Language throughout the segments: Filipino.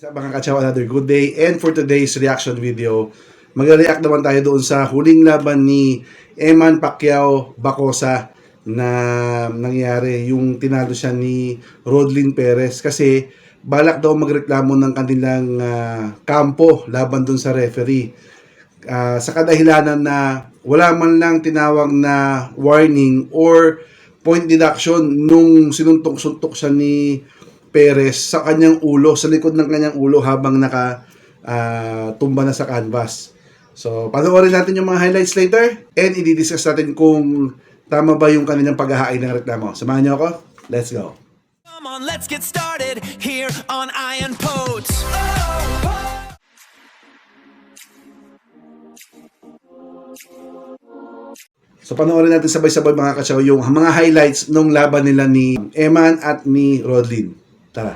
Mga katsaw, another good day. And for today's reaction video, mag-react naman tayo doon sa huling laban ni Eman Pacquiao Bacosa na nangyari, yung tinalo siya ni Rodlin Perez kasi balak daw magreklamo ng kanilang kampo laban doon sa referee. Sa kadahilanan na wala man lang tinawag na warning or point deduction nung sinuntok-suntok siya ni Perez sa kanyang ulo, sa likod ng kanyang ulo habang tumba na sa canvas. So, panoorin natin yung mga highlights later and i-discuss natin kung tama ba yung kanilang paghahain ng reklamo. Samahan niyo ako. Let's go. Come on, let's get started here on Iron Poets. So, panoorin natin sabay-sabay mga katsaw yung mga highlights nung laban nila ni Eman at ni Rodlin. Tara.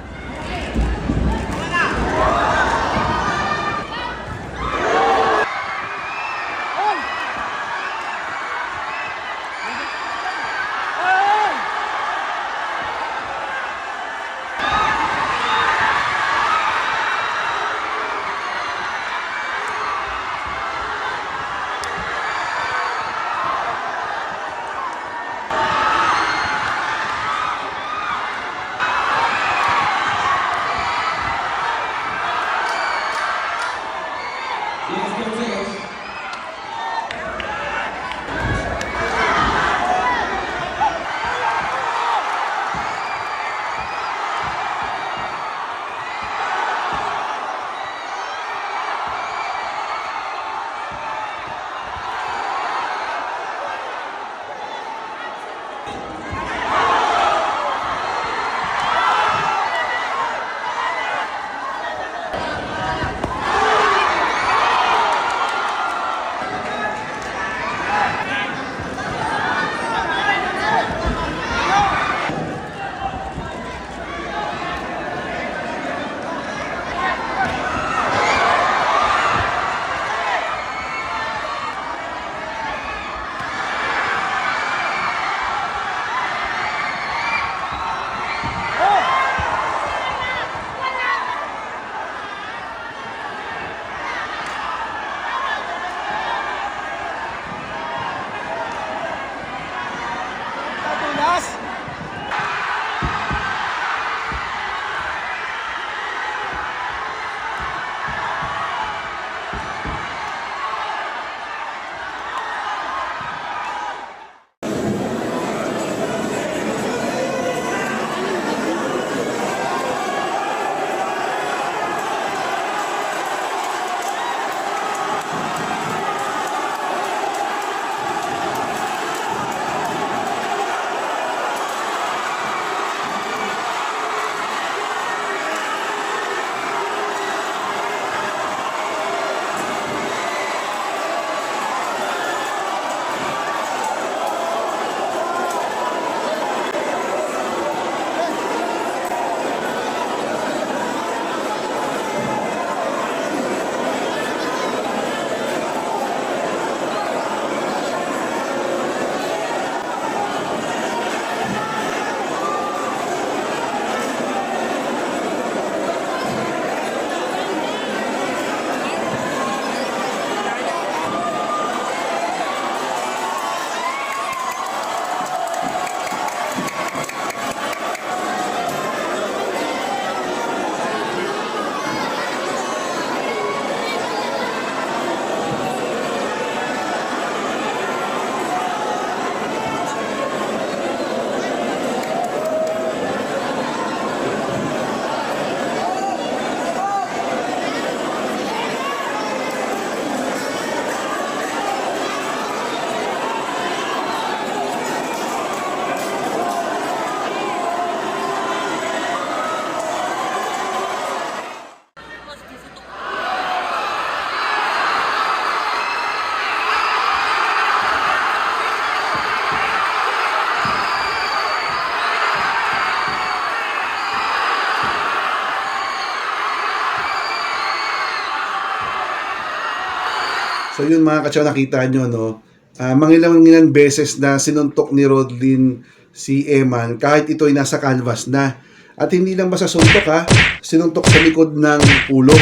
So yun mga katsaw, nakita nyo, no? Mangilang-ilang beses na sinuntok ni Rodlin si Eman kahit ito ay nasa canvas na. At hindi lang basta suntok ha, sinuntok sa likod ng ulo.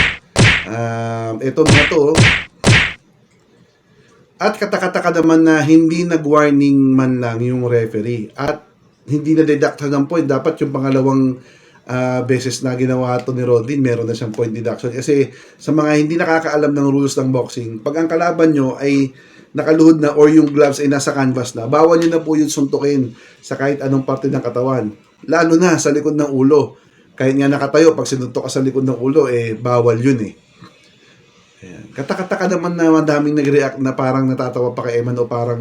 Ito mga to. At katakataka naman na hindi nag-warning man lang yung referee. At hindi na-deduct ng point. Dapat yung pangalawang beses na ginawa ito ni Rodin, meron na siyang point deduction. Kasi sa mga hindi nakakaalam ng rules ng boxing, pag ang kalaban nyo ay nakaluhod na or yung gloves ay nasa canvas na, bawal nyo na po yun suntukin sa kahit anong parte ng katawan. Lalo na sa likod ng ulo. Kahit nga nakatayo, pag sinuntok ka sa likod ng ulo, bawal yun eh. Ayan. Katakataka naman na madaming nag-react na parang natatawa pa kay Eman o parang,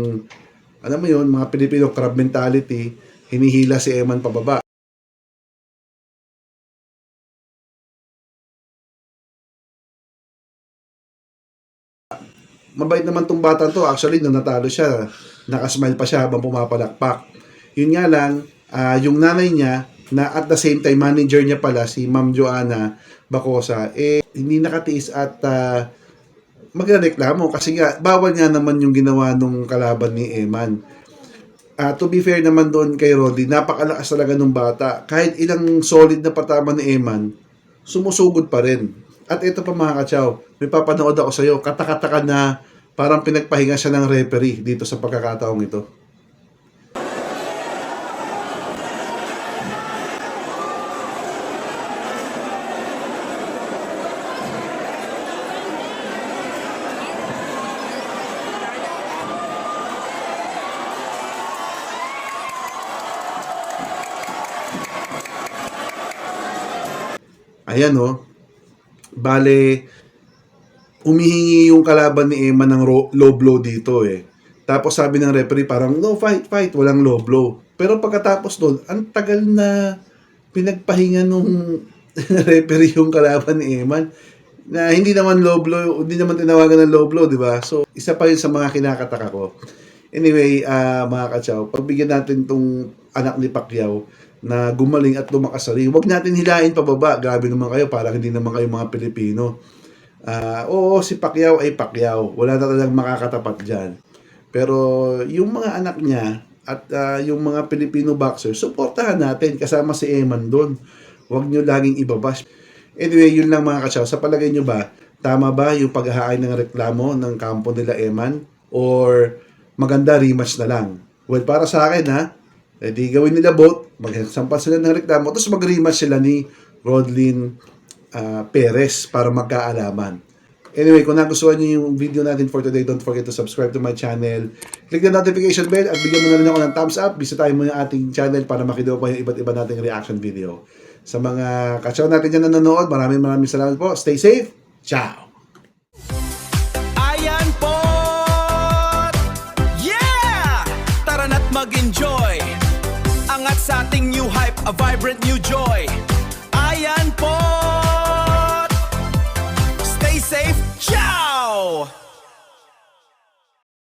alam mo yun, mga Pilipino crab mentality, hinihila si Eman pababa. Mabait naman tong bata to. Actually, nung natalo siya, nakasmile pa siya habang pumapalakpak. Yun nga lang, yung nanay niya, na at the same time, manager niya pala, si Ma'am Joanna Bacosa, hindi nakatiis at magreklamo kasi nga, bawal nga naman yung ginawa nung kalaban ni Eman. To be fair naman doon kay Roddy, napakalakas talaga nung bata. Kahit ilang solid na patama ni Eman, sumusugod pa rin. At ito pa mga kachaw, may papanood ako sa'yo, katakataka na parang pinagpahinga siya ng referee dito sa pagkakataong ito. Ayan o. Bale, humihingi yung kalaban ni Emma ng low blow dito eh. Tapos sabi ng referee parang, no, fight, walang low blow. Pero pagkatapos doon, ang tagal na pinagpahinga nung referee yung kalaban ni Eman na hindi naman low blow, hindi naman tinawagan ng low blow, di ba? So, isa pa yun sa mga kinakataka ko. Anyway, mga kachaw, pagbigyan natin tong anak ni Pacquiao na gumaling at lumakas sa ring. Huwag natin hilain pababa. Grabe naman kayo, parang hindi naman kayo mga Pilipino. Oo, si Pacquiao ay Pacquiao. Wala na talagang makakatapat dyan. Pero yung mga anak niya at yung mga Filipino boxers, supportahan natin kasama si Eman doon. Huwag nyo laging ibabash. Anyway, yun lang mga kachaw. Sa palagay nyo ba, tama ba yung paghahain ng reklamo ng kampo nila Eman? Or maganda rematch na lang? Well, para sa akin di gawin nila both, magsampa sila ng reklamo, tapos mag-rematch sila ni Rodlin Perez para magkaalaman. Anyway, kung nagustuhan niyo yung video natin for today, don't forget to subscribe to my channel. Click the notification bell at bigyan mo na rin ako ng thumbs up. Bisitahin mo yung ating channel para makita pa yung iba't iba nating reaction video. Sa mga kachaw natin dyan na nanonood, maraming salamat po. Stay safe. Ciao! Ayan po! Yeah! Tara na't mag-enjoy! Angat sa ating new hype, a vibrant new joy.